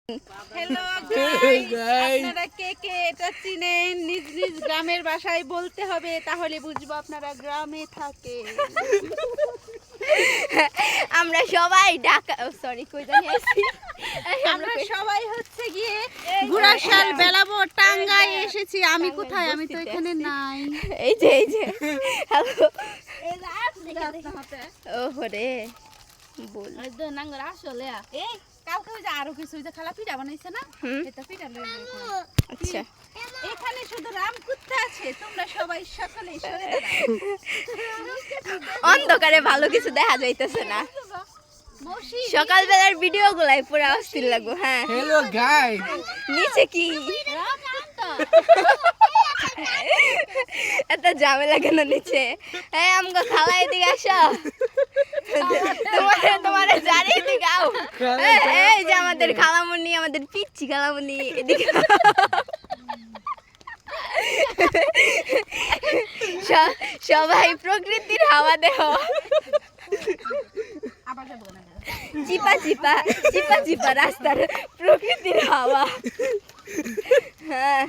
Hello guys, আপনারা কে কে এটা চিনেন? নিজ নিজ গ্রামের ভাষায় বলতে হবে, তাহলে বুঝবো আপনারা গ্রামে থাকে। আমরা সবাই ঢাকা, সরি কই জানি আইছি। আমরা সবাই হচ্ছে গিয়ে গুড়াশাল বেলাবো টাঙ্গাই এসেছি। আমি কোথায়? আমি তো এখানে নাই। এই যে হ্যালো ওহরে বল নাঙ্গর আসলে এই কালকে ওই যে আরো কিছু ওই যে খালা পিঠা বানাইছে না, এটা পিঠা লয়ে যাই। আচ্ছা এখানে শুধু রামকুত্তা আছে, তোমরা সবাই সকলে সরে দাঁড়াও। অন্ধকারে ভালো কিছু দেখা যাইতেছে না। সকালবেলার ভিডিও গুলাই পুরো অস্থির লাগো। হ্যাঁ হ্যালো গাইস, নিচে কি এত ঝামেলা কেন নিচে? হ্যাঁ আমগো খালা এদিকে আসো, তোমার জানি এদিকে আও। এই যে আমাদের খালামুনি, আমাদের পিচ্ছি খালামুনি এদিকে সবাই প্রকৃতির হাওয়া দেহ। চিপা চিপা চিপা চিপা রাস্তার প্রকৃতির হাওয়া। হ্যাঁ